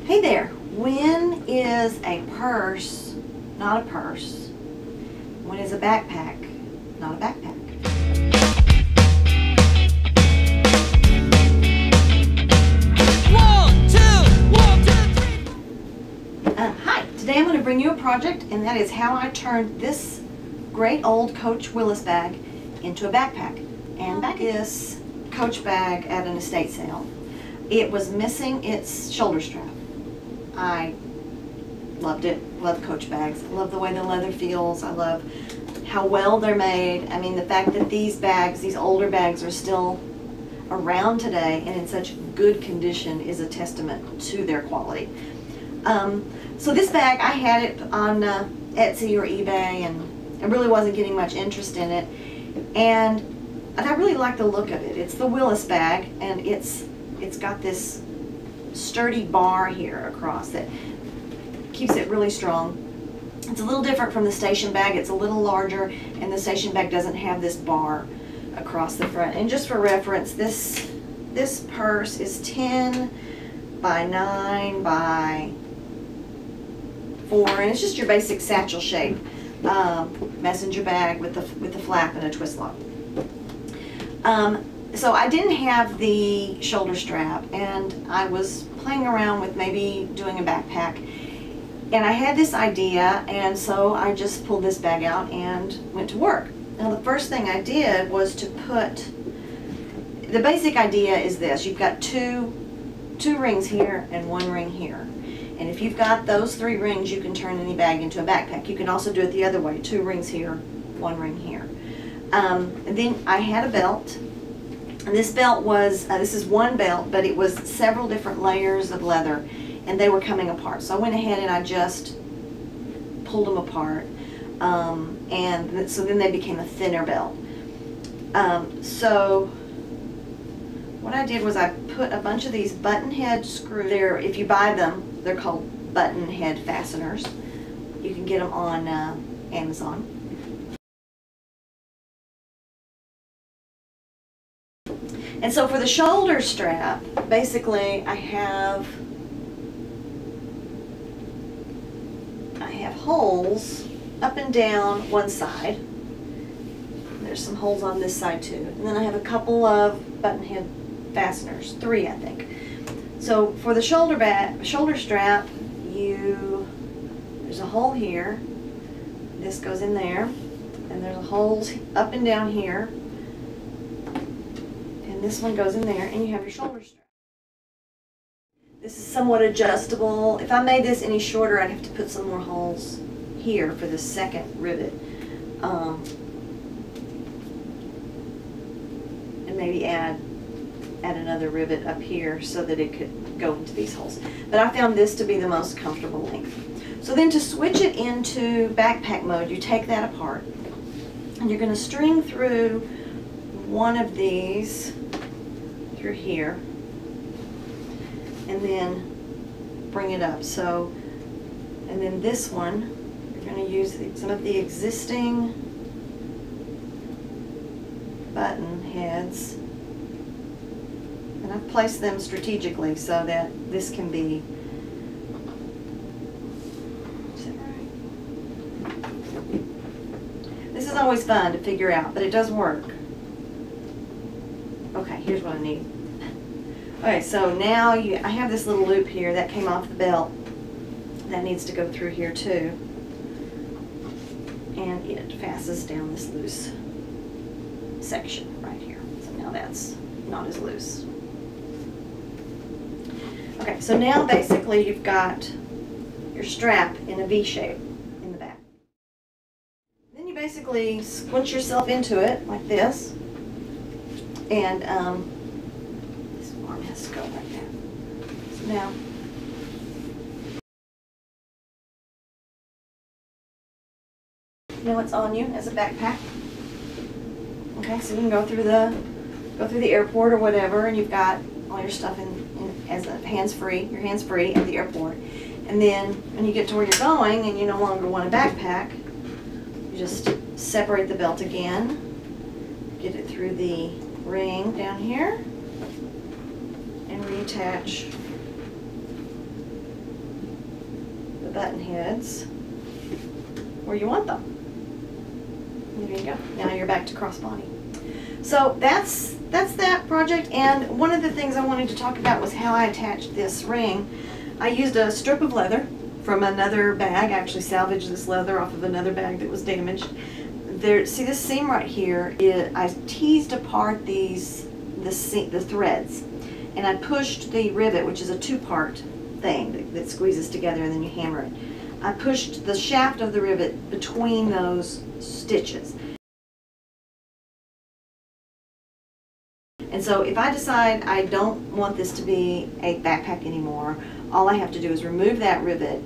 Hey there, when is a purse not a purse? When is a backpack not a backpack? One, two, three. Hi, today I'm going to bring you a project, and that is how I turned this great old Coach Willis bag into a backpack. And back this Coach bag at an estate sale. It was missing its shoulder strap. I loved it. Love Coach bags. I love the way the leather feels. I love how well they're made. I mean, the fact that these bags, these older bags, are still around today and in such good condition is a testament to their quality. So this bag, I had it on Etsy or eBay, and I really wasn't getting much interest in it. And I really like the look of it. It's the Willis bag, and it's got this sturdy bar here across that keeps it really strong. It's a little different from the station bag. It's a little larger, and the station bag doesn't have this bar across the front. And just for reference, this purse is 10 by 9 by 4, and it's just your basic satchel shape messenger bag with the flap and a twist lock. So I didn't have the shoulder strap, and I was playing around with maybe doing a backpack, and I had this idea, and so I just pulled this bag out and went to work. Now the first thing I did was to put, the basic idea is this: you've got two rings here and one ring here, and if you've got those 3 rings, you can turn any bag into a backpack. You can also do it the other way: 2 rings here, 1 ring here. And then I had a belt. And this belt was, this is one belt, but it was several different layers of leather, and they were coming apart. So I went ahead and I just pulled them apart, and so then they became a thinner belt. So what I did was I put a bunch of these button head screws. If you buy them, they're called button head fasteners. You can get them on Amazon. And so for the shoulder strap, basically I have holes up and down one side. There's some holes on this side too. And then I have a couple of button head fasteners, 3 I think. So for the shoulder strap, there's a hole here. This goes in there, and there's holes up and down here. This one goes in there, and you have your shoulder strap. This is somewhat adjustable. If I made this any shorter, I'd have to put some more holes here for the second rivet, and maybe add another rivet up here so that it could go into these holes. But I found this to be the most comfortable length. So then to switch it into backpack mode, you take that apart, and you're going to string through one of these through here, and then bring it up. So, and then this one, you're going to use some of the existing button heads, and I've placed them strategically so that this can be, is that right? This is always fun to figure out, but it does work. Okay, here's what I need. Okay, so now I have this little loop here that came off the belt that needs to go through here too, and it fastens down this loose section right here. So now that's not as loose. Okay, so now basically you've got your strap in a V shape in the back. Then you basically squinch yourself into it like this. And this arm has to go like that. So now, you know what's on you as a backpack. Okay, so you can go through the airport or whatever, and you've got all your stuff as a hands-free. You're hands-free at the airport. And then when you get to where you're going and you no longer want a backpack, you just separate the belt again, get it through the ring down here, and reattach the button heads where you want them. There you go. Now you're back to crossbody. So that's that project, and one of the things I wanted to talk about was how I attached this ring. I used a strip of leather from another bag. I actually salvaged this leather off of another bag that was damaged. There, see this seam right here, I teased apart the threads, and I pushed the rivet, which is a two-part thing that squeezes together and then you hammer it. I pushed the shaft of the rivet between those stitches. And so if I decide I don't want this to be a backpack anymore, all I have to do is remove that rivet